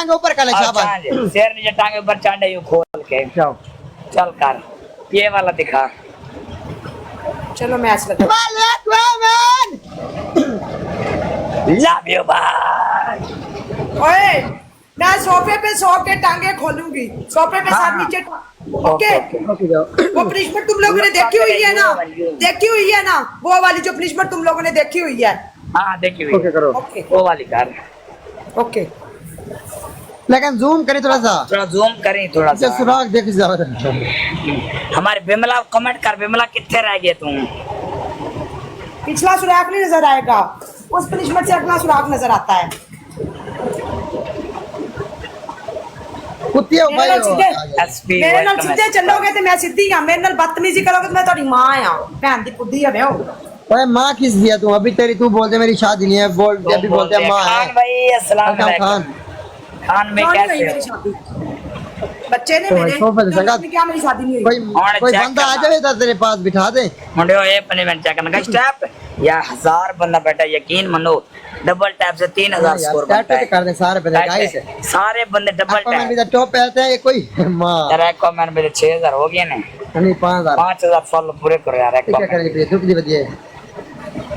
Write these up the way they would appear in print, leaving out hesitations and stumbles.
टांगे ऊपर कर ले शाबाश। शेर नीचे टांगे ऊपर चांडे यूं खोल के चल कर ये वाला दिखा। चलो मैच लगा। Love you bye. ओए मैं सोफे पे सो के टांगे खोलूंगी, सोफे पे साथ नीचे। ओके वो पनिशमेंट तुम लोगों ने देखी हुई है ना, देखी हुई है ना वो वाली जो पनिशमेंट तुम लोगों ने देखी हुई है। हाँ देखी हुई। ओके करो वो वाली कर। ओके लेकिन जूम करी थोड़ा सा, थोड़ा जूम करें थोड़ा सा। सुराग देख ज्यादा। हमारे बिमला कमेंट कर, बिमला कितने रह गए तुम? पिछला सुराग नहीं नजर आएगा, उस पनिशमेंट से अगला सुराग नजर आता है। कुत्ते मेरे नाल सीधे चलोगे तो मैं सीधी हां, मेरे नाल बदतमीजी करोगे तो मैं तुम्हारी मां हां, भैन दी पुड्डी है हो। ओए मां किस दिया तू? अभी तेरी तू बोलते मेरी शादी नहीं है, बोल अभी बोलते मां है। खान भाई अस्सलाम वालेकुम। खान में कैसे हो? बच्चे ने मेरे क्या मेरी शादी नहीं हुई। कोई बंदा आ जाए इधर तेरे पास बिठा दे। मुंडियो ये पनिशमेंट चेक करना। स्टेप या 1000 बंदा बैठा, यकीन मानो डबल टैप से 3000 स्कोर बनता है। कर दे सारे बंदे गाइस, सारे बंदे डबल टैप। भी टॉप पे आते हैं कोई मां यार एक कमेंट मेरे 6000 हो गए ना, नहीं 5000 फॉलो पूरे करो यार। एक क्या करेंगे दुख दी बदिए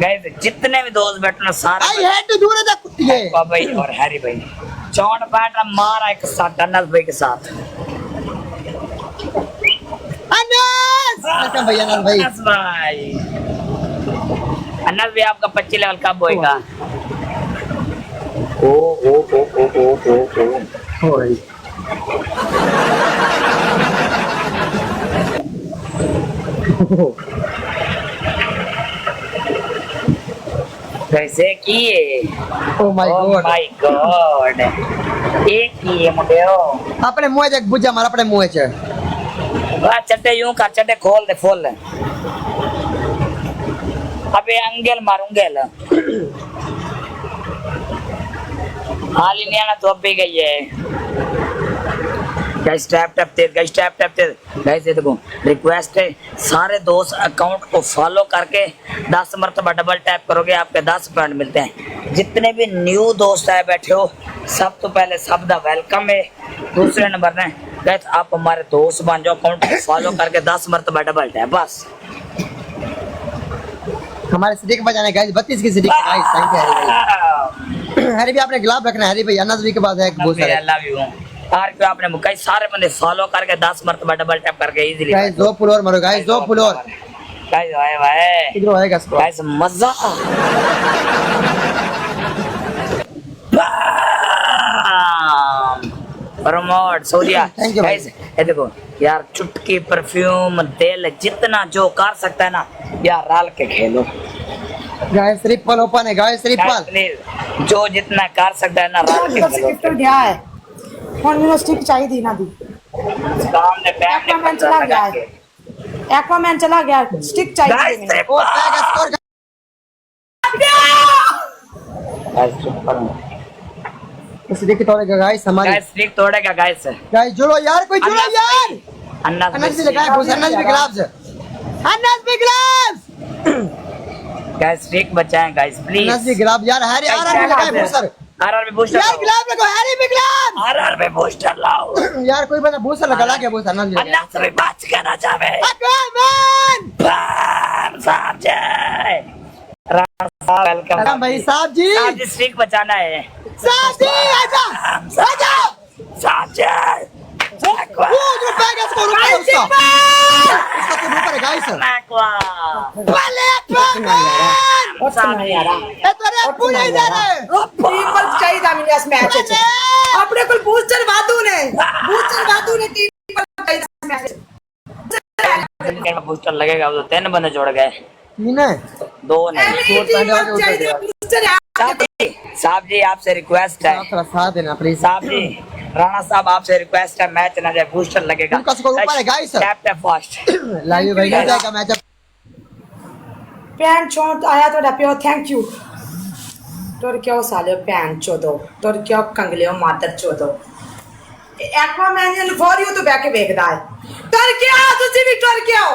गाइस जितने भी दोस्त बैठे ना सारे आई हेड दूर है कुत्ते भाई और हैरी भाई चौड़ बैठा मारा एक साथ अनस भाई के साथ। अनस भैया अनस भाई, अनस भाई, अनस भाई आपका 25 लेवल कब होएगा? कैसे किए? ओ माय गॉड एक किए मुंडियो अपने मुंह देख बुझा मार अपने मुंह से बा चट्टे यूं कर, चट्टे खोल दे फुल। अबे अंगेल मारूंगेल हाल ही नहीं आना तो अब भी गई है। गाइस टैप टैप तेज, गाइस टैप टैप तेज। गाइस ये देखो रिक्वेस्ट है सारे दोस्त अकाउंट को फॉलो करके 10 मरतबा डबल टैप करोगे आपके 10 पॉइंट मिलते हैं। जितने भी न्यू दोस्त आए बैठे हो सब तो पहले सब दा वेलकम है। दूसरे नंबर में गाइस आप हमारे दोस्त बन जाओ, अकाउंट को फॉलो करके 10 मरतबा डबल टैप बस। हमारे स्टिक बजाने गाइस 32 की स्टिक गाइस। थैंक यू हरी भाई। हरी भाई आपने गुलाब रखना है हरी भाई। अनस भाई के पास है एक बहुत सारे। आई लव यू यार क्यों आपने मुकाई सारे बंदे फॉलो करके 10 मरतबा डबल टैप करके इजीली गाइस 2 पुल और मारो गाइस 2 पुल और गाइस भाई भाई किधर आएगा स्कोर गाइस मजा। प्रमोट सूर्या गाइस ये देखो यार चुटकी परफ्यूम तेल जितना जो कर सकता है ना यार राल के खेलो गाइस। ट्रिपल ओपन है गाइस, ट्रिपल जो जितना कर सकता है ना राल के खेलो। गिफ्ट गया है कौन मेरा स्टिक चाहिए थी ना दी सामने एक्वामैन चला गया है, एक्वामैन चला गया, स्टिक चाहिए थी मेरे ओ पैगा स्कोर इस देखिए तोड़ेगा गाइस हमारी गाइस स्टिक तोड़ेगा गाइस। गाइस जुड़ो यार, कोई जुड़ो यार। अनस भी लगाए बोस, अनस भी ग्लव्स, अनस भी ग्लव्स। गाइस स्टिक बचाएं गाइस प्लीज। अनस भी ग्लव्स यार। हैरी आरआर भी लगाए बूस्टर, आरआर में बूस्टर यार ग्लव्स लगो हैरी भी ग्लव्स, आरआर में बूस्टर लाओ यार। कोई बंदा बूस्टर लगा के बूस्टर अनस भी बच के ना जावे। अकमान बाम साहब जय वेलकम भाई साहब जी स्टिक बचाना है साहब जी। आजा आजा साहब जय वो जो पैगा स्कोर ऊपर है उसका तो ऊपर है गाइस। वाले अकमान साहब यार ए तेरे पूरे इधर है ट्रिपल चाहिए था मेरे इस मैच में अपने को बूस्टर वादू ने ट्रिपल चाहिए मैच में बूस्टर लगेगा तो 3 बंदे जोड़ गए, 3 है 2 नहीं। साहब जी आपसे रिक्वेस्ट है, थोड़ा साथ देना प्लीज साहब जी राणा साहब आपसे रिक्वेस्ट है मैच ना जाए बूस्टर लगेगा। उनका स्कोर ऊपर है guys. Tap tap fast live भाई नहीं जाएगा मैच। पैन चोट आया तो प्यो थैंक यू तोर क्यों साले पैन चोदो तोर क्यों कंगलियो मातर चोदो एक्वामैन फॉर यू तो बैके वेखदा है तोर क्या तुसी भी तोर क्यों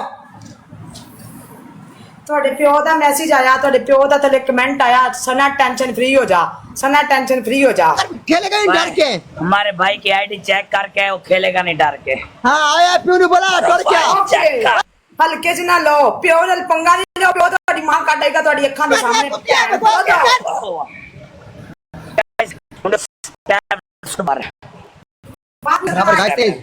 ਤੁਹਾਡੇ ਪਿਓ ਦਾ ਮੈਸੇਜ ਆਇਆ, ਤੁਹਾਡੇ ਪਿਓ ਦਾ ਥੱਲੇ ਕਮੈਂਟ ਆਇਆ, ਸਨਾ ਟੈਨਸ਼ਨ ਫ੍ਰੀ ਹੋ ਜਾ। सना टेंशन फ्री हो जा। खेलेगा नहीं डर के। हमारे भाई की आईडी चेक करके वो खेलेगा नहीं डर के। हाँ आया प्यो ने बोला डर क्या। चेक कर। हल्के से ना लो, प्यो नाल पंगा नहीं लो, प्यो तुम्हारी मां काटेगा तुम्हारी अखां के सामने। बराबर गाइस तेज।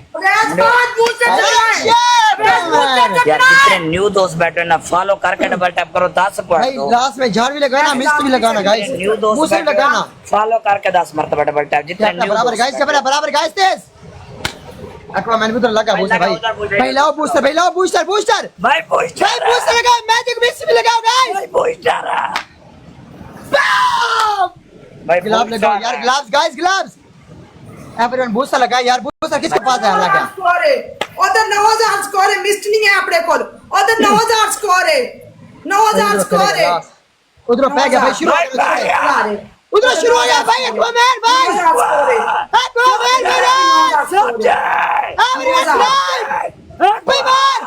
यार कितने न्यू दोस्त बैठे ना, फॉलो करके डबल टैप करो 10 भाई पॉइंट लास्ट में झाड़ भी लगाना, मिस्ट भी लगाना गाइस, न्यू दोस्त मुझे बैठे लगाना। फॉलो करके 10 मरतबा डबल टैप जितने न्यू बराबर गाइस, बराबर गाइस तेज। एक्वामैन भी तो लगा बूस्टर भाई। भाई लाओ बूस्टर, भाई लाओ बूस्टर, बूस्टर भाई बूस्टर, भाई बूस्टर लगाओ, मैजिक मिस्ट भी लगाओ गाइस। भाई बूस्टर भाई ग्लव्स लगाओ यार, gloves guys, gloves. Everyone booster लगा यार, बूस्टर किसके पास है लगा। उधर 9000 स्कोर है, मिस्ट नहीं है अपने कोल। उधर 9000 स्कोर है, 9000 स्कोर है। उधर पैक है भाई, शुरू हो गया, उधर शुरू हो गया भाई। एक्वामैन भाई, एक्वामैन मेरा एवरीवन भाई मार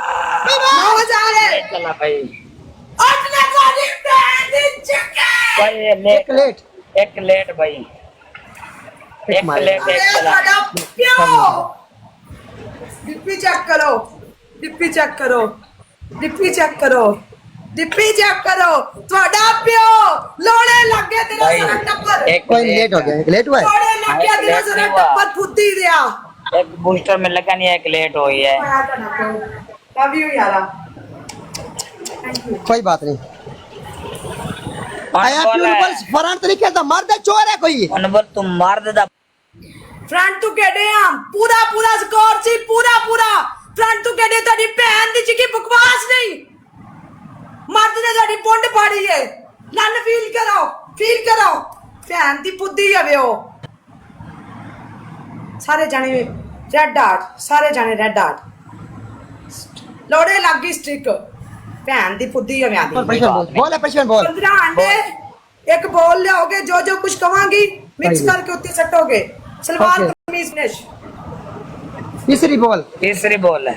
9000 है। चला भाई अपने बॉडी पे चिकन भाई एक लेट भाई, एक लेट एक चला। डिप्पी चेक करो, डिप्पी चेक करो, डिप्पी चेक करो, डिप्पी चेक करो। ਤੁਹਾਡਾ ਪਿਓ ਲੋੜੇ ਲੱਗੇ ਤੇਰਾ ਸਾਰਾ ਟੱਬਰ। एक कोई लेट हो गया, एक लेट हुआ है। ਲੋੜੇ ਲੱਗੇ ਤੇਰਾ ਸਾਰਾ ਟੱਬਰ ਫੁੱਦੀ ਦਿਆ। एक बूस्टर में लगा नहीं, एक लेट हुई है। लव यू यारा। कोई बात नहीं। आया प्यूरिबल फरान तरीके से मर्द है, चोर है कोई। अनवर तुम मार दे दा फ्रंट टू केडे हम पूरा पूरा स्कोर सी, पूरा पूरा फ्रंट टू केडे। तेरी भैन दी चिकी बकवास नहीं, मर्द ने तेरी पुंड पाड़ी है। नन फील करो, फील करो, भैन दी पुद्दी है वे। सारे जाने रेड हार्ट, सारे जाने रेड हार्ट। लोड़े लग गई स्ट्रिक, भैन दी पुद्दी है मैं। बॉल है पश्चिम बॉल। 15 अंडे एक बॉल लोगे, जो जो कुछ कमांगी मिक्स करके उत्ते सटोगे। सलवार कमीज फिनिश। तीसरी बॉल है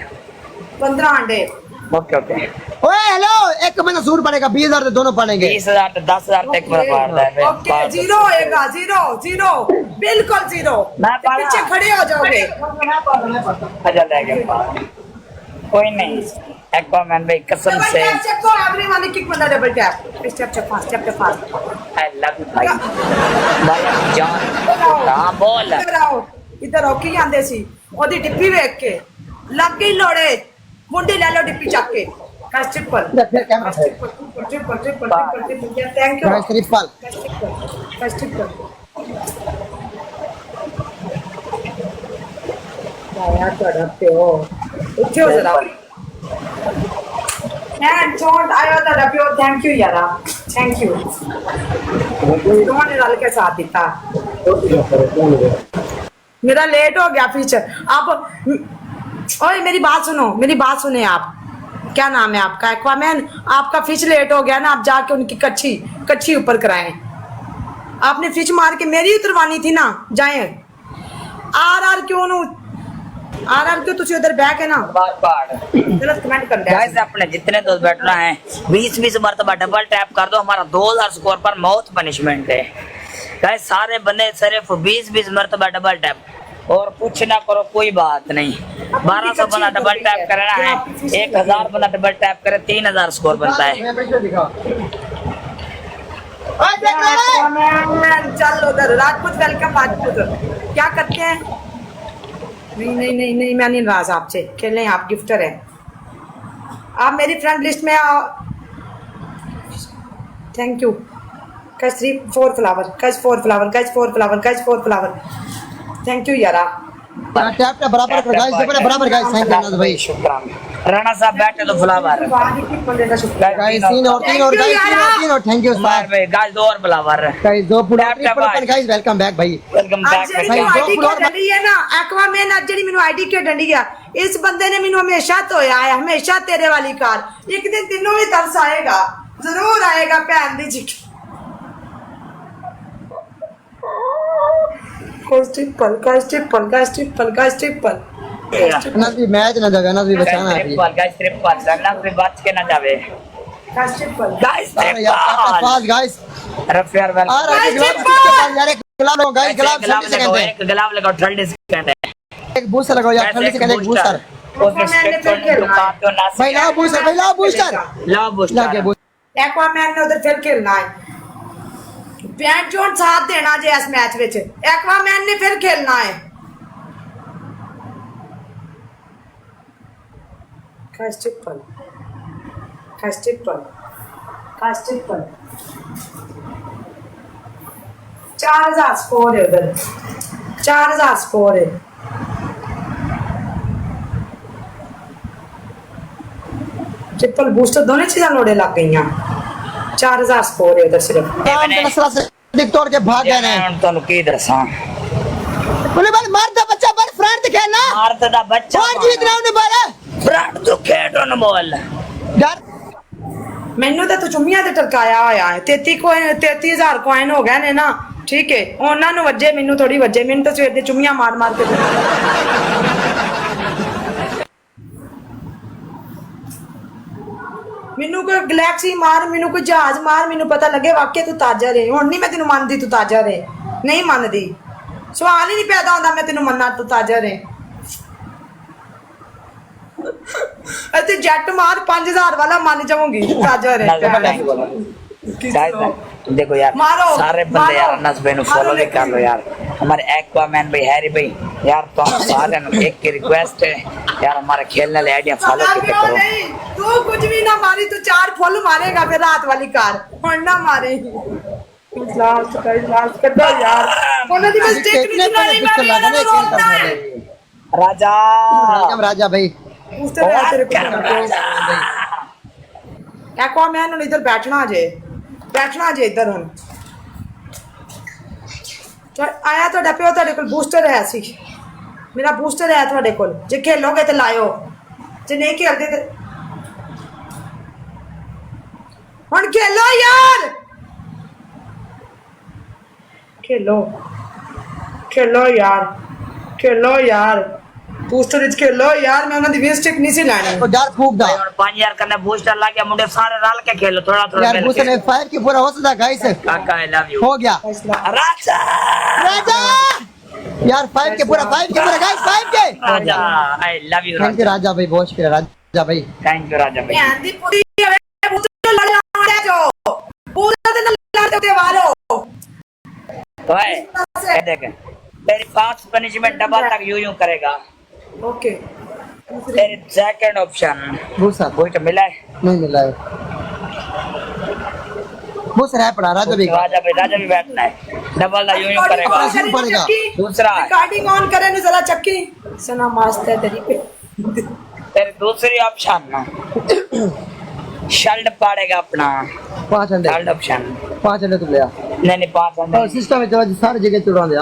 15 अंडे। Okay okay. ओए हेलो, एक महीना सूर पड़ेगा, 20,000 तो दोनों पड़ेंगे। 20,000 तो 10,000 तक मेरा पार्ट है। ओके जीरो होएगा, जीरो जीरो बिल्कुल जीरो। पीछे खड़े हो जाओगे। अच्छा लगेगा कोई नहीं। एक्वामैन भाई कसम से चेक करो, अगले वाले किक बंदा double tap. Step fast, step fast. I love you भाई। भाई जान हां बोल। इधर आओ की आंदे सी ओदी डिप्पी वेख के लग गई लोड़े। मुंडी ले लो डिप्पी चक के। Cash triple thank you. Guys triple cash triple यार तोड़ा पे हो उठो जरा। एंड शॉट आया था डब्ल्यू। थैंक यू यारा, थैंक यू। तुमने डाल के साथ दिता। मेरा लेट हो गया फीचर। आप ओए मेरी बात सुनो, मेरी बात सुने आप। क्या नाम है आपका? एक्वामैन। आपका फिश लेट हो गया ना, आप जाके उनकी कच्ची ऊपर कराएं। आपने फिश मार के मेरी उतरवानी थी ना, जाए। आर क्यों तुझे उधर बैक है ना, गलत कमेंट कर दे। गाइस अपने जितने दोस्त बैठना है 20 मरतबा डबल टैप कर दो, हमारा 2000 स्कोर पर मौत पनिशमेंट है। गाइस सारे बंदे सिर्फ 20 मरतबा डबल टैप, और कुछ ना करो कोई बात नहीं। 1200 बंदा डबल टैप करना है, 1000 बंदा डबल टैप करे 3000 स्कोर बनता है। चल उधर राजपूत वेलकम। राजपूत क्या करते हैं? नहीं मैं नहीं नाराज आपसे, खेलने आप गिफ्टर है। आप मेरी फ्रेंड लिस्ट में आओ। Thank you. कच 4 फ्लावर, कच 4 फ्लावर, कच 4 फ्लावर, कच 4 फ्लावर। थैंक यू यारा। टैप टैप बराबर कर गाइस, बराबर गाइस। थैंक यू भाई, शुक्रान। राणा साहब बैठे तो फ्लावर गाइस। 3 और गाइस, 3 और थैंक यू सर भाई। गाइस 2 और फ्लावर गाइस, 2 फुला ट्रिपल गाइस। वेलकम बैक भाई, वेलकम बैक भाई। 2 फ्लोर डंडी है ना एक्वामैन, आज जेडी मेनू आईडी के डंडी है। इस बंदे ने मेनू हमेशा धोया है, हमेशा तेरे वाली कार। एक दिन तीनों भी तरस आएगा, जरूर आएगा भैन दी जी। ट्रिपल ना भी मैच ना जगह ना भी बचाना है। ट्रिपल गाइस, ट्रिपल लड़ना भी बच के ना जावे। फर्स्ट ट्रिपल गाइस अरे यार फास्ट गाइस रफ यार वेल आ रहा है Guys, ग्लव किसके पास यार एक ग्लव लगाओ गाइस ग्लव 30 सेकंड है एक ग्लव लगाओ 30 सेकंड है एक बूस्टर लगाओ यार 30 सेकंड एक बूस्टर उसमें स्टेप छोड़ने तो काटो ना भाई लाओ बूस्टर लाओ लगे बूस्टर बूस्टर एक्वामैन ने उधर फिर खेलना है पैंट जोन साथ देना जे इस मैच विच एक्वामैन ने फिर खेलना है फर्स्ट ट्रिपल 4000 स्कोर है उधर 4000 स्कोर है ट्रिपल बूस्टर दोनों चीजें लोड़े लग गई 4000 स्कोर है उधर सिर्फ काम के नसरा से दिख तोड़ के भाग गए हैं तो की दसा बोले बल मार दा बच्चा बल फ्रंट खेलना मार दा बच्चा कौन जीत रहा उन्हें बोले फ्रंट तो खेडो न बोल डर ਮੈਨੂੰ ਤਾਂ ਤੂੰ ਚੁੰਮੀਆਂ ਤੇ ਟਰਕਾਇਆ ਹੋਇਆ ਹੈ 33000 ਕੋਇਨ ਹੋ ਗਏ ਨੇ ਨਾ ਠੀਕ ਹੈ ਉਹਨਾਂ ਨੂੰ ਵੱਜੇ ਮੈਨੂੰ ਥੋੜੀ ਵੱਜੇ ਮੈਨੂੰ ਤਾਂ ਸਵੇਰ ਦੇ ਚੁੰਮੀਆਂ ਮਾਰ ਮਾਰ ਕੇ ਮੈਨੂੰ ਕੋਈ ਗੈਲੈਕਸੀ ਮਾਰ ਮੈਨੂੰ ਕੋਈ ਜਹਾਜ਼ ਮਾਰ ਮੈਨੂੰ ਪਤਾ ਲੱਗੇ ਵਾਕਿਆ ਤੂੰ ਤਾਜ਼ਾ ਰਹੇ ਹੁਣ ਨਹੀਂ ਮੈਂ ਤੈਨੂੰ ਮੰਨਦੀ ਤੂੰ ਤਾਜ਼ਾ ਰਹੇ ਨਹੀਂ ਮੰਨਦੀ ਸਵਾਲ ਹੀ ਨਹੀਂ ਪੈਦਾ ਹੁੰਦਾ ਮੈਂ ਤੈਨੂੰ ਮੰਨਾਂ ਤੂੰ ਤਾਜ਼ਾ ਰਹੇ ਅਤੇ ਜੱਟ ਮਾਰ 5000 वाला मान जाऊंगी ताजा रे देखो यार मारो, सारे बंदे मारो, यार नस्बे नु फॉलो भी कर लो यार हमारे एक्वामैन भाई हैरी भाई यार तो हम सारे नु एक की रिक्वेस्ट है यार हमारे खेलने वाले आइडिया फॉलो करते करो नहीं तू कुछ भी ना मारी तू 4 फुल मारेगा फिर रात वाली कार और ना मारे लास्ट कर दो यार कोनो दी मिस्टेक नहीं सुनाई मैंने राजा राजा भाई एक्वामैन ਹੁਣ इधर बैठना जे इधर ਹੁਣ ਆਇਆ ਤੁਹਾਡਾ ਪਿਓ ਤੁਹਾਡੇ ਕੋਲ ਬੂਸਟਰ ਹੈ ਸੀ ਮੇਰਾ ਬੂਸਟਰ ਹੈ ਤੁਹਾਡੇ ਕੋਲ ਜੇ ਖੇਲੋਗੇ ਤੇ ਲਾਇਓ ਜੇ ਨਹੀਂ ਖੇਲਦੇ ਤੇ ਹੁਣ ਖੇਲੋ ਯਾਰ ਖੇਲੋ ਯਾਰ बूस्टर इच खेलो यार मैं उन्हें दिव्य स्टिक नहीं सी लानी तो डर फूक दा 5000 करना बूस्टर ला के मुंडे सारे रल के खेलो थोड़ा यार बूस्टर ने 5 की पूरा हो सकता गाइस काका आई लव यू हो गया राजा यार 5 के पूरा गाइस 5 के Raja I love you thank you Raja भाई बहुत शुक्रिया राजा भाई थैंक यू राजा भाई ध्यान दी पूरी बूस्टर लड़ा जो पूरा दिन लड़ते वालो ओए ये देख तेरी फास्ट पनिशमेंट डबल तक यूं करेगा ओके तेरी सेकंड ऑप्शन बूस्टर कोई तो मिला है नहीं मिला है बूस्टर है पड़ा राजा भी राजा भी बैठना है डबल दा यूं करेगा पड़ेगा दूसरा रिकॉर्डिंग ऑन करे नु जरा चक्की सना मस्त है तेरी पे तेरी दूसरी ऑप्शन ना शल्ड पड़ेगा अपना 5 अंडे शल्ड ऑप्शन 5 अंडे तुम ले आ नहीं 5 अंडे और सिस्टम में तो सारी जगह चुरा दे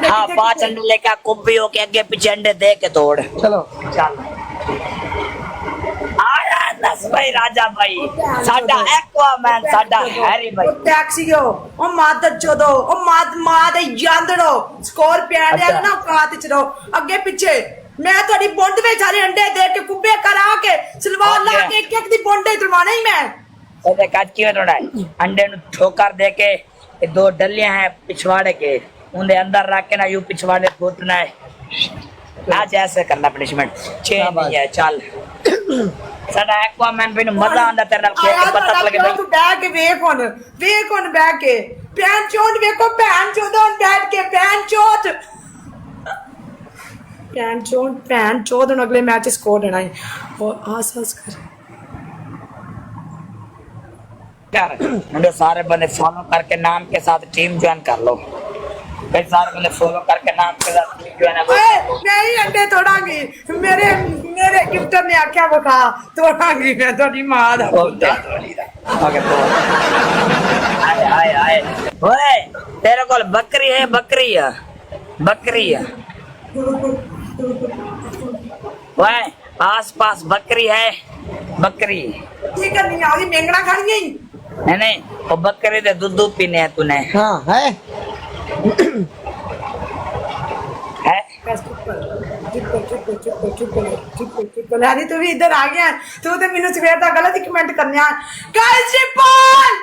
हाँ 5 अंडे लेके कुब्बी होके आगे पीछे अंडे दे के तोड़ चलो चल आया दस भाई राजा भाई साडा एक्वामैन साडा हैरी भाई टैक्सीओ ओ माद चोदो ओ माद यांदड़ो स्कोर पैड है ना औकात च रहो अगे पीछे मैं थोड़ी बुंड में सारे अंडे दे के कुब्बे करा के सलवार ला के एक दी बुंडे तुलवाना ही मैं ओदे काज की थोड़ा अंडे नु ठोकर दे के ये 2 डलियां हैं पिछवाड़े के उनके अंदर रख के ना यूं पिछवाड़े फूटना है आज ऐसे करना पनिशमेंट चेंज नहीं है चल साडा एक्वामैन भी मजा आंदा तेरे नाल खेल के पता लगे भाई तू बैठ के वेख हुन बैठ के पैन चोद वेखो पैन चोदो बैठ के पैन चोद अगले मैच स्कोर देना है और आस कर यार मुझे सारे बंदे फॉलो करके नाम के साथ टीम ज्वाइन कर लो भाई सारे बंदे फॉलो करके नाम के साथ टीम ज्वाइन नहीं अंडे तोड़ांगी मेरे गिफ्टर ने आख्या बखा तोड़ांगी मैं थोड़ी मां दा ओके तो आए ओए तेरे को बकरी है ओए आस-पास बकरी है ठीक है नहीं आवी मेंगना खानी नहीं वो बकरी दे दूध पीने है तूने हां है है यानी तू भी इधर आ गया तू तो मैंने सवेर दा गलत ही कमेंट करने आ गाइस ट्रिपल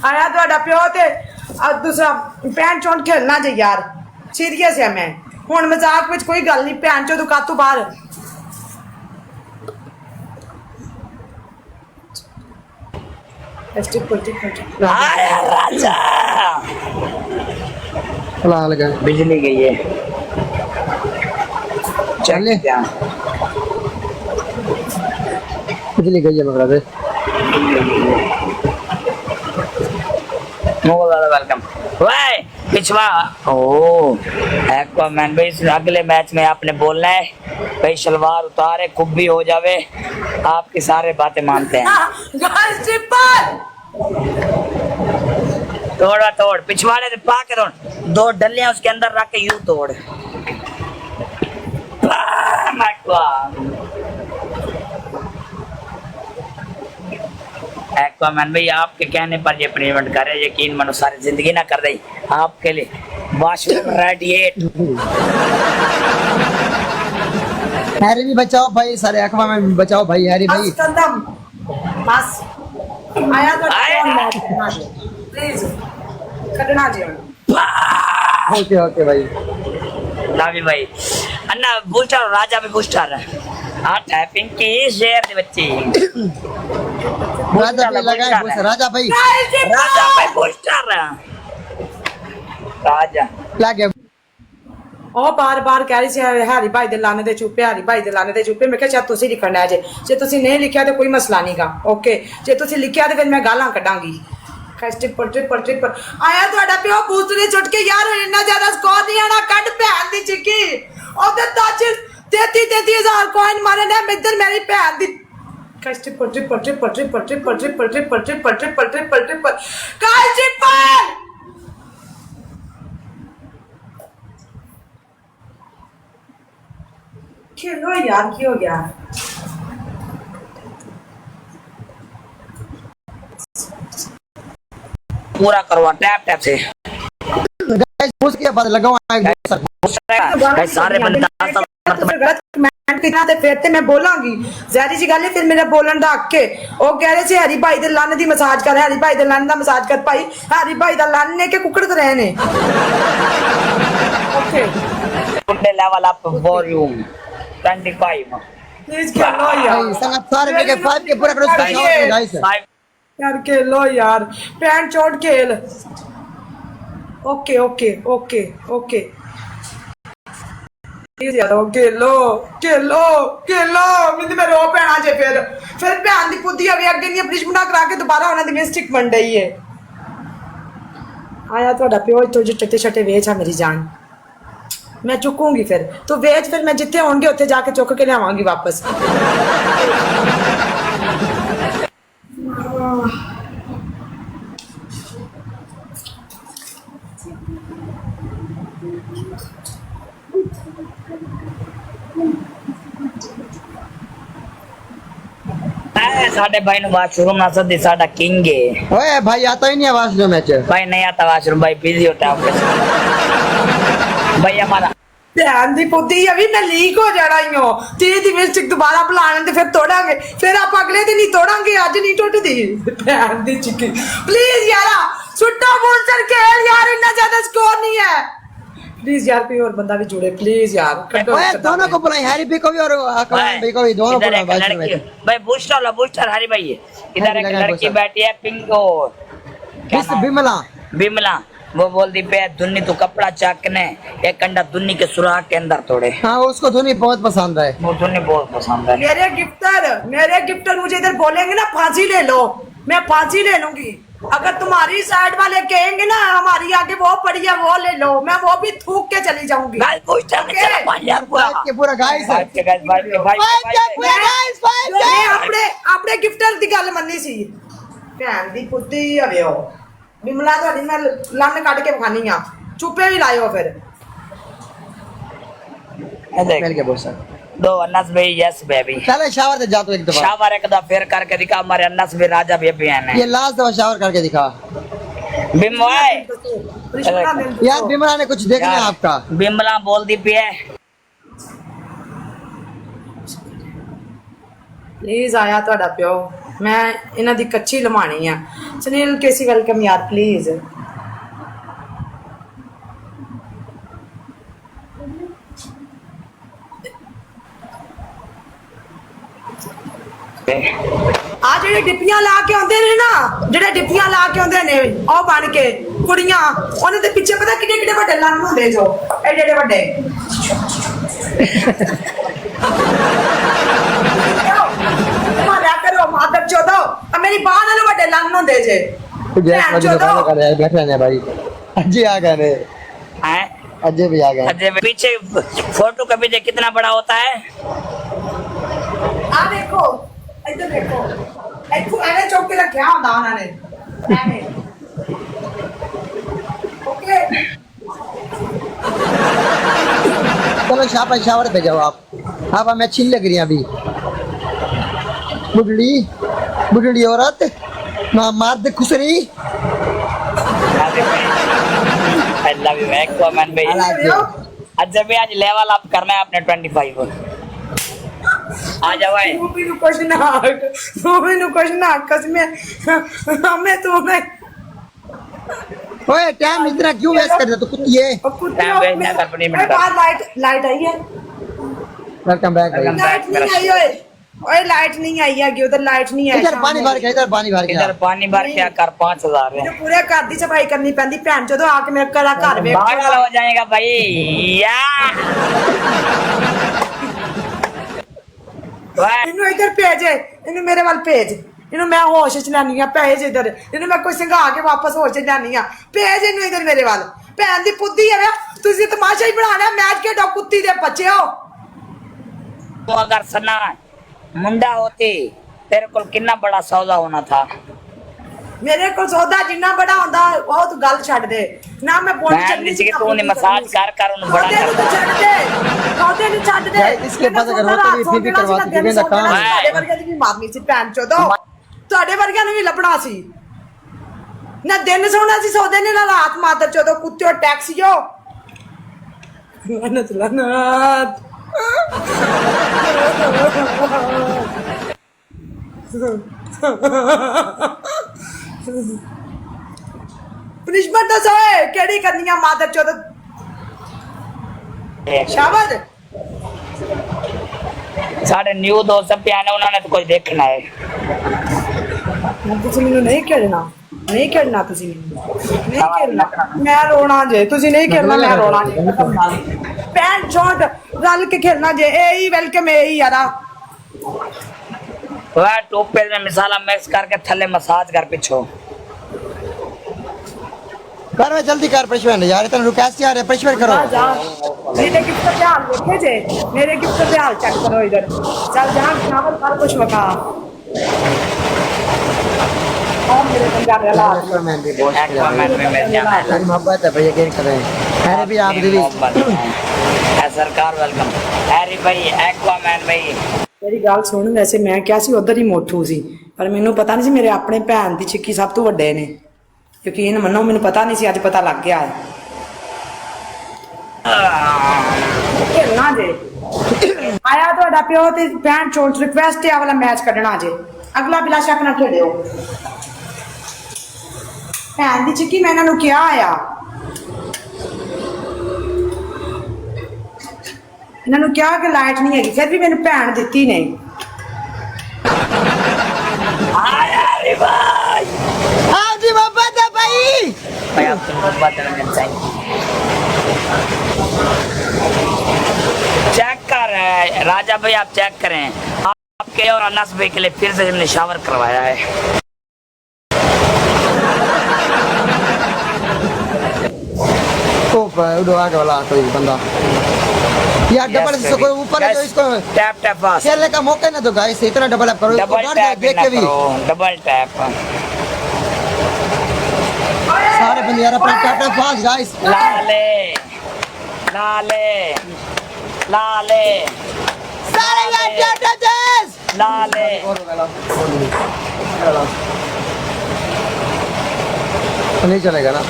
आया ਤੁਹਾਡਾ ਪਿਓ ਤੇ दूसरा पैन चौंट खेलना जे यार सीरियस है मैं हुन मजाक विच कोई गल नहीं पैन चो तू कातू बाहर आया राजा लगा बिजली गई है चले क्या बिजली गई है मगर वेलकम वाई पिछवा ओ एक्वामैन भाई इस अगले मैच में आपने बोलना है भाई शलवार उतारे कुब्बी हो जावे आपकी सारे बातें मानते हैं तोड़ा तोड़ पिछवाड़े से पा के तोड़ दो डलियां उसके अंदर रख के यूं तोड़ एक्वामैन भाई आपके कहने पर ये पेमेंट करे यकीन मानो सारी जिंदगी ना कर दे आपके लिए वाशरूम रेडिएट हैरी भी बचाओ भाई सारे एक्वामैन भी बचाओ भाई हैरी भाई बस आया तो प्लीज कटना जी ओके ओके भाई लावी भाई अन्ना बूस्टर राजा भी बूस्टर आ टाइपिंग की शेयर दे बच्चे राजा भाई लगाए बूस्टर राजा भाई बूस्टर राजा लगे ਉਹ ਬਾਰ-ਬਾਰ ਕਹਿ ਰਹੀ ਸੀ ਹੈਰੀ ਭਾਈ ਦੇ ਲਾਣੇ ਦੇ ਚੁੱਪੇ ਹੈਰੀ ਭਾਈ ਦੇ ਲਾਣੇ ਦੇ ਚੁੱਪੇ ਮੈਂ ਕਿਹਾ ਸ਼ਾਇਦ ਤੁਸੀਂ ਲਿਖਣਾ ਹੈ ਜੇ ਤੁਸੀਂ ਨਹੀਂ ਲਿਖਿਆ ਤੇ ਕੋਈ ਮਸਲਾ ਨਹੀਂਗਾ ਓਕੇ ਜੇ ਤੁਸੀਂ ਲਿਖਿਆ ਤੇ ਫਿਰ ਮੈਂ ਗਾਲਾਂ ਕੱਢਾਂਗੀ ਟ੍ਰਿਪਲ ਆਇਆ ਤੁਹਾਡਾ ਪਿਓ ਬੂਸਟਰੇ ਛੁੱਟ ਕੇ ਯਾਰ ਇੰਨਾ ਜ਼ਿਆਦਾ ਸਕੋਰ ਨਹੀਂ ਆਣਾ ਕੱਢ ਭੈਣ ਦੀ ਚਿੱਕੀ ਉਹਦੇ ਤਾਜ 33,000 ਕੋਇਨ ਮਾਰੇ ਨੇ ਇੱਧਰ ਮੇਰੀ ਭੈਣ ਦੀ ਟ੍ਰਿਪਲ खेलो यार की हो गया पूरा करवा टैप टैप से गाइस बूस्ट के बाद लगाओ गाइस सारे बंदे कितना ते फिर ते मैं बोलांगी ज़ाहिर सी गल है फिर मेरा बोलन दा हक है ओ कह रहे थे हरी भाई दे लन्न दी मसाज कर हरी भाई दे लन्न दा मसाज कर भाई हरी भाई दा लन्न ने के कुकड़ कर रहे ने ओके कुंडे लेवल अप वॉल्यूम 25 प्लीज खेलो यार संगत सारे के 5 के पूरा करो गाइस यार खेलो यार पैंट चोट खेल ओके ओके ओके ओके यार खेलो खेलो खेलो मिंद में रो पैना जे फिर भैन दी पुद्दी अवे अगे नहीं अपनी करा के दोबारा उन्हां दी मिस्टेक बन रही है आया ਤੁਹਾਡਾ ਪਿਓ तो जो टट्टे छट्टे वेच है मेरी जान मैं चुकूंगी फिर तो वेच फिर मैं जिथे होंगे उत्थे जाके चुक के लियावांगी वापस साडे भाई नु वाशरूम ना सदी साडा किंग है ओए भाई आता ही नहीं है वाशरूम मैच भाई नहीं आता वाशरूम भाई बिजी होता है भाई हमारा ध्यान दी पुद्दी अभी मैं लीक हो जाना ही हो 30 दी मिस्टेक दोबारा बुलाने ते फिर तोड़ांगे फिर आप अगले दिन ही तोड़ांगे आज नहीं टूटदी ध्यान दी चिक्की प्लीज यारा छुट्टा बॉन्सर खेल यार इतना ज्यादा स्कोर नहीं है प्लीज यार कोई और बंदा भी जुड़े प्लीज यार ओए दोनों को बुलाएं हैरी भी को भी और अकबर भी को भी दोनों बुलाएं भाई बूस्टर हरी भाई है इधर एक लड़की बैठी है पिंको बिमला बिमला वो बोलती पे धुन्नी तू कपड़ा चाकने एक कंडा धुन्नी के सुराख के अंदर तोड़े हाँ उसको धुनी बहुत पसंद है वो धुन्नी बहुत पसंद है मेरे गिफ्टर मुझे इधर बोलेंगे ना फांसी ले लो मैं फांसी ले लूंगी अगर तुम्हारी साइड वाले कहेंगे ना हमारी आगे वो पड़ी है वो ले लो मैं वो भी थूक के चली जाऊंगी पूरा गाइस अपने गिफ्टर की गल मन्नी सी भैन दी पुद्दी हवे हो बिमला ਤੁਹਾਡੀ ਮੈਂ ਲੰਨ ਕੱਢ ਕੇ ਵਿਖਾਨੀ ਆ ਚੁੱਪੇ ਵੀ ਲਾਇਓ ਫਿਰ मिल के बोल दो अन्नस भाई यस बेबी चले शावर से जा तो एक दफा फिर करके दिखा हमारे अन्नस भी राजा भी अभी हैं ये लास्ट दफा शावर करके दिखा बिमला यार बिमला ने कुछ देखना है आपका। बिमला बोल दी पे ਪਲੀਜ਼ ਆਇਆ ਤੁਹਾਡਾ ਪਿਓ ਮੈਂ ਇਹਨਾਂ ਦੀ ਕੱਚੀ ਲਮਾਣੀ ਆ ਸੁਨੀਲ ਕੇਸੀ ਵੈਲਕਮ ਯਾਰ ਪਲੀਜ਼ ਆ ਜਿਹੜੇ ਡਿੱਪੀਆਂ ਲਾ ਕੇ ਆਉਂਦੇ ਨੇ ਨਾ ਜਿਹੜੇ ਡਿੱਪੀਆਂ ਲਾ ਕੇ ਆਉਂਦੇ ਨੇ ਉਹ ਬਣ ਕੇ ਕੁੜੀਆਂ ਉਹਨਾਂ ਦੇ ਪਿੱਛੇ ਪਤਾ ਕਿੱਡੇ ਕਿੱਡੇ ਵੱਡੇ ਲੰਨ ਹੁੰਦੇ ਜੋ ਐਡੇ ਐਡੇ ਵੱਡੇ ਮਾਰਿਆ ਕਰੋ ਮਾਦਰ ਚੋਦੋ ਆ ਮੇਰੀ ਬਾਹ ਨਾਲੋਂ ਵੱਡੇ ਲੰਨ ਹੁੰਦੇ ਜੇ जय मजनू कर रहे हैं, बैठे हैं भाई। अजय आ गए हैं अजय भी आ गए। अजय पीछे फोटो का पीछे कितना बड़ा होता है ਆ ਦੇਖੋ ਇੱਧਰ ਦੇਖੋ ਇੱਥੋਂ ਐਵੇਂ ਚੁੱਕ ਕੇ ਰੱਖਿਆ ਹੁੰਦਾ ਉਹਨਾਂ ਨੇ ਐਵੇਂ ਓਕੇ चलो शावर पे जाओ आप हमें अच्छी नहीं लग रही हैं अभी। बुढ़ड़ी औरत ना मर्द खुसरी। I love you Aquaman भाई अजय भाई आज लेवल अप करना है अपने 25 को आ जाओ भाई मूवी नु क्वेश्चन ना कसम हमें तो मैं ओए टाइम इतना क्यों वेस्ट कर रहे हो कुत्ती है। टाइम वेस्ट ना कर अपनी मिनट लाइट आई है वेलकम बैक भाई। लाइट नहीं आई ओए लाइट नहीं आई है उधर लाइट नहीं है इधर पानी भर के इधर पानी भर के कर 5000 है पूरे घर दी सफाई करनी पैंदी भैन चोदो आके मेरे घर वे पागल हो जाएगा भाई या इन्हों इधर भेज इन्हों मेरे वाल भेज इन्हों मैं होश च लैनी आ भेज इधर इन्हों मैं कोई संघा के वापस होश च लैनी आ भेज इन्हों इधर मेरे वाल भैन दी पुद्दी है तुसी तमाशा ही बनाना मैच के कुत्ती दे बच्चे हो तो अगर सना मुंडा होती तेरे को कितना बड़ा सौदा होना था मेरे को सौदा जिन्ना बड़ा होंदा वो तू गल छड़ दे ना मैं बोल चलनी चाहिए तू ने मसाज कर उन बड़ा कर छड़ दे सौदे नु छड़ दे इसके पास अगर होते भी फिर भी करवा देंगे ना काम ਤੁਹਾਡੇ ਵਰਗੇ ਦੀ ਵੀ ਮਾਰਨੀ ਸੀ ਭੈਣ ਚੋਦੋ ਤੁਹਾਡੇ ਵਰਗਿਆਂ ਨੂੰ ਵੀ ਲੱਭਣਾ ਸੀ ਨਾ ਦਿਨ ਸੋਣਾ ਸੀ ਸੌਦੇ ਨੇ ਨਾ ਰਾਤ ਮਾਦਰ ਚੋਦੋ ਕੁੱਤਿਓ ਟੈਕਸੀਓ ਲਨਤ पनिशमेंट दस होए केड़ी करनी है मादर चोद शाबाश साढ़े न्यू दोस्त सब आने उन्होंने तो कुछ देखना है तुसी मेनू नहीं खेलना तुसी नहीं खेलना मैं रोना जे तुसी नहीं खेलना मैं रोना जे पैंट शॉट रल के खेलना जे एही वेलकम एही यारा वह टोपे में मसाला मिक्स करके थल्ले मसाज कर पिछो कर मैं जल्दी कर प्रश्न यार इतना रुकास यार प्रश्न करो जा मेरे गिफ्ट का ध्यान देखे जे मेरे गिफ्ट का ध्यान चेक करो इधर चल जहां चावल कर कुछ बका और मेरे पंजाब वाला एक्वामैन भी बहुत एक्वामैन में मिल जाना है तेरी मोहब्बत है भैया गेन कर रहे हैं अरे भी आप दीदी सरकार वेलकम हैरी भाई एक्वामैन भाई ਮੇਰੀ ਗੱਲ ਸੁਣ ਵੈਸੇ ਮੈਂ ਕਿਹਾ ਸੀ ਉਧਰ ਹੀ ਮੋਠੂ ਸੀ ਪਰ ਮੈਨੂੰ ਪਤਾ ਨਹੀਂ ਸੀ ਮੇਰੇ ਆਪਣੇ ਭੈਣ ਦੀ ਚਿੱਕੀ ਸਭ ਤੋਂ ਵੱਡੇ ਨੇ ਯਕੀਨ ਮੰਨੋ ਮੈਨੂੰ ਪਤਾ ਨਹੀਂ ਸੀ ਅੱਜ ਪਤਾ ਲੱਗ ਗਿਆ ਹੈ ਖੇਲਣਾ ਜੇ ਆਇਆ ਤੁਹਾਡਾ ਪਿਓ ਤੇ ਭੈਣ ਚੋਂ ਰਿਕਵੈਸਟ ਹੈ ਵਾਲਾ ਮੈਚ ਕੱਢਣਾ ਜੇ ਅਗਲਾ ਬਿਲਾ ਸ਼ੱਕ ਨਾ ਖੇਡਿਓ ਭੈਣ ਦੀ ਚਿੱਕੀ ਮੈਂ ਇਹਨਾਂ ਨੂੰ ਕਿਹਾ ਆ ਇਹਨਾਂ ਨੂੰ ਕਿਹਾ ਕਿ ਲਾਈਟ ਨਹੀਂ ਹੈਗੀ ਫਿਰ ਵੀ ਮੈਨੂੰ ਭੈਣ ਦਿੱਤੀ ਨਹੀਂ आया रे भाई आप जी मोहब्बत है भाई भाई आप तो मोहब्बत करना चाहिए चेक कर राजा भाई आप चेक करें आपके और अनस भाई के लिए फिर से हमने शावर करवाया है उड़ो आगे वाला कोई बंदा यार डबल इसको ऊपर है तो इसको टैप टैप बस खेलने का मौका ना दो गाइस इतना डबल अप करो डबल टैप देख के भी डबल टैप सारे बंदे यार अपना टैप टैप फास्ट गाइस लाले लाले लाले सारे यार टैप टैप जैस लाले नहीं चलेगा ना।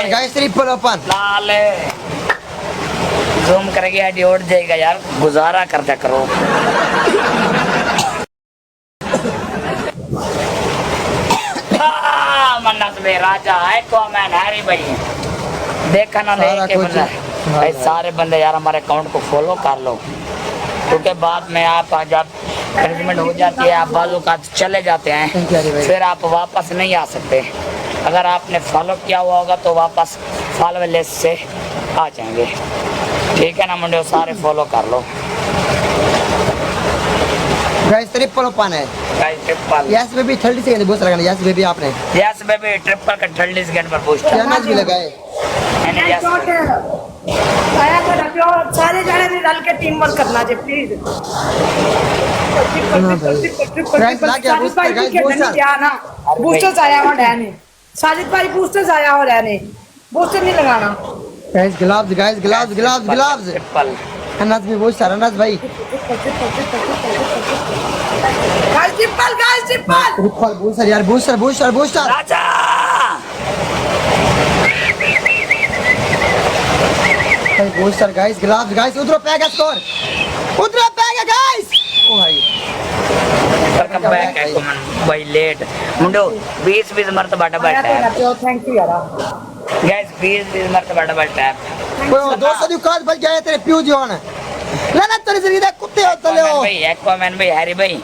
गाइस ट्रिपल ओपन लाल जूम करेगी आईडी उड़ जाएगा यार, गुजारा करता करो। मन्नत में राजा है कॉमन हैरी भाई, देखा ना लेके बंदा भाई, सारे बंदे यार हमारे अकाउंट को फॉलो कर लो, क्योंकि बाद में आप जब मैनेजमेंट हो जाती है, आप बाजू का चले जाते हैं, फिर आप वापस नहीं आ सकते। अगर आपने फॉलो किया हुआ होगा तो वापस फॉलो लिस्ट से आ जाएंगे, ठीक है ना मुंडे, सारे फॉलो कर लो। गाइस ट्रिपल ओपन है, guys triple, yes baby 30 second boost लगाना, यस बेबी आपने, यस बेबी ट्रिपल का 30 सेकंड पर बूस्ट क्या मैच भी लगाए मैंने, यस आया तो रखो, सारे जाने में डाल के टीम वर्क करना चाहिए प्लीज। बूस्टर्स आया हुआ रहने, साजिद भाई बूस्टर्स आया हुआ रहने, बूस्टर नहीं लगाना। Guys gloves, guys gloves gloves gloves, triple Anas भी बूस्टर, अनस भाई गाइस ट्रिपल ट्रिपल बूस्टर यार, बूस्टर बूस्टर बूस्टर राजा। बूस्टर गाइस ग्लव्स गाइस, उधर पैक स्कोर, उधर पैक है गाइस। ओ भाई वेलकम बैक है कमन भाई, लेट मुंडो 20 मरतबा डबल टैप, थैंक यू यार गाइस 20 मरतबा डबल टैप। वो 200 दी काज बच गए तेरे प्यू जोन, लेना तेरे जरिए दे कुत्ते हो तले हो भाई, एक्वामैन भाई, हैरी भाई,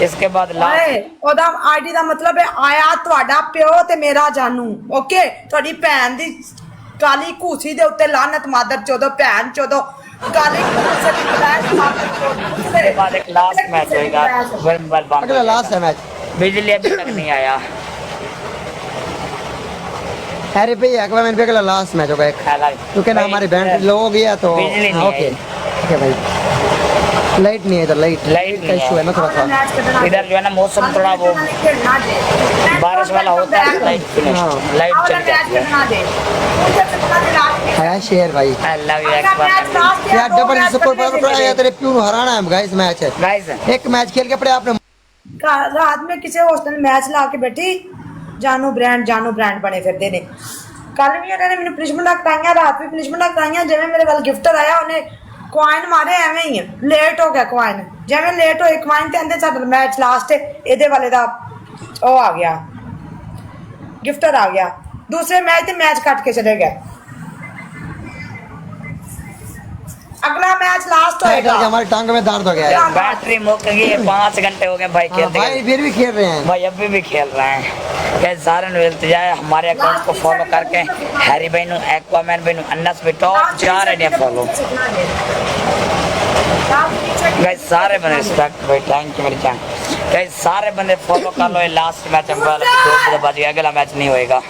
इसके बाद लास्ट ओदा आईडी ਦਾ ਮਤਲਬ ਹੈ ਆਇਆ ਤੁਹਾਡਾ ਪਿਓ ਤੇ ਮੇਰਾ ਜਾਨੂ, ਓਕੇ, ਤੁਹਾਡੀ ਭੈਣ ਦੀ ਕਾਲੀ ਘੂਸੀ ਦੇ ਉੱਤੇ ਲਾਨਤ, ਮਾਦਰ ਚੋਦੋ ਭੈਣ ਚੋਦੋ ਕਾਲੀ ਘੂਸੀ ਦੀ ਫਲੈਸ਼ ਮਾਦਰ ਚੋਦੋ। उसके बाद एक लास्ट मैच होएगा, वर्मबल बांध, अगला लास्ट है मैच, बिजली अभी तक नहीं आया। हैरी भाई एक्वामैन पे अगला लास्ट मैच होगा एक, क्योंकि ना हमारी बैंड लो हो गया तो बिजली नहीं ओके ओके भाई, लाइट नहीं है इधर, लाइट का इशू है ना थोड़ा सा इधर जो है ना मौसम थोड़ा वो बारिश वाला होता है, लाइट फिनिश, लाइट चल जाती है। है शेयर भाई आई लव यू एक्वामैन यार, डबल स्कोर पर आया तेरे प्यू हराना है गाइस मैच है, गाइस। एक मैच खेल के पड़े आपने रात में किसी हॉस्टल मैच ला के बैठी, जानू ब्रांड बने फिरते ने। कल भी उन्होंने मैंने पनिशमेंट कराइया, रात भी पनिशमेंट कराइया, जिवें मेरे वाल गिफ्टर आया उन्हें क्वाइन मारे, एवें ही लेट हो गया क्वाइन, जिवें लेट होए क्वाइन ते आंदे साडा मैच लास्ट है, एदे वाले दा ओ आ गया, गिफ्टर आ गया, दूसरे मैच ते मैच कट के चले गए, अगला मैच लास्ट होएगा। हमारी टांग में दर्द हो गया है, बैटरी मुक गई है, 5 घंटे हो गए भाई खेलते भाई फिर भी खेल रहे हैं भाई, अभी भी खेल रहे हैं। क्या सारे इल्तिजा है हमारे अकाउंट को फॉलो करके, हैरी भाई नु, एक्वामैन भाई नु, अन्नस भी टॉप 4 है फॉलो गाइस, सारे बंदे रिस्पेक्ट भाई, थैंक यू मेरी जान गाइस, सारे बंदे फॉलो कर लो। ये लास्ट मैच हम वाला 2 बजे बाद, अगला मैच नहीं होएगा।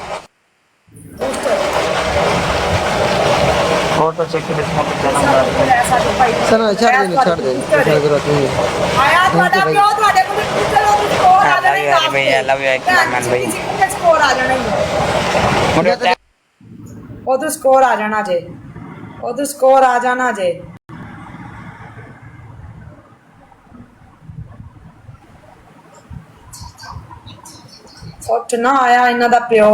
फोटो चेक कर इसमें कुछ सर छोड़ दे जरूरत नहीं है। आया ਤੁਹਾਡਾ ਪਿਓ ਤੁਹਾਡੇ ਕੋਲ ਚਲੋ ਸਕੋਰ ਆ ਜਾਣਾ भाई, आई लव यू एक्वामैन भाई, ਸਕੋਰ ਆ ਜਾਣਾ ਉਦੋਂ ਸਕੋਰ ਆ ਜਾਣਾ ਜੇ, ਉਦੋਂ ਸਕੋਰ ਆ ਜਾਣਾ ਜੇ। ਉੱਠ ਨਾ ਆਇਆ ਇਹਨਾਂ ਦਾ ਪਿਓ,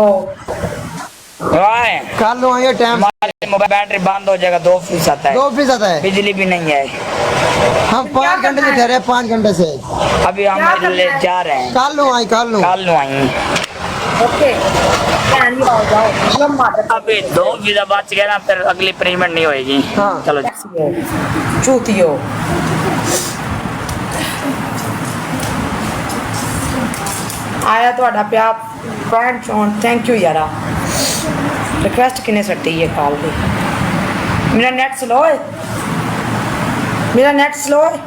कल लो आइए टाइम, मोबाइल बैटरी बंद हो जाएगा, 2% है, 2% है, बिजली भी नहीं है। हम 5 घंटे से ठहरे, 5 घंटे से अभी हम ले जा रहे हैं, कल लो आई, कल लो आई। ओके प्लान भी आ जाओ लम्मा तक। अभी 2 वीजा बच गया ना, फिर अगली पेमेंट नहीं होएगी। हाँ। चलो चूतियो आया ਤੁਹਾਡਾ ਪਿਆ ਪੈਂਟ ਚੋਂ, ਥੈਂਕ ਯੂ ਯਾਰਾ। रिक्वेस्ट किने सट्टी है कॉल दी, मेरा नेट स्लो है, मेरा नेट स्लो है।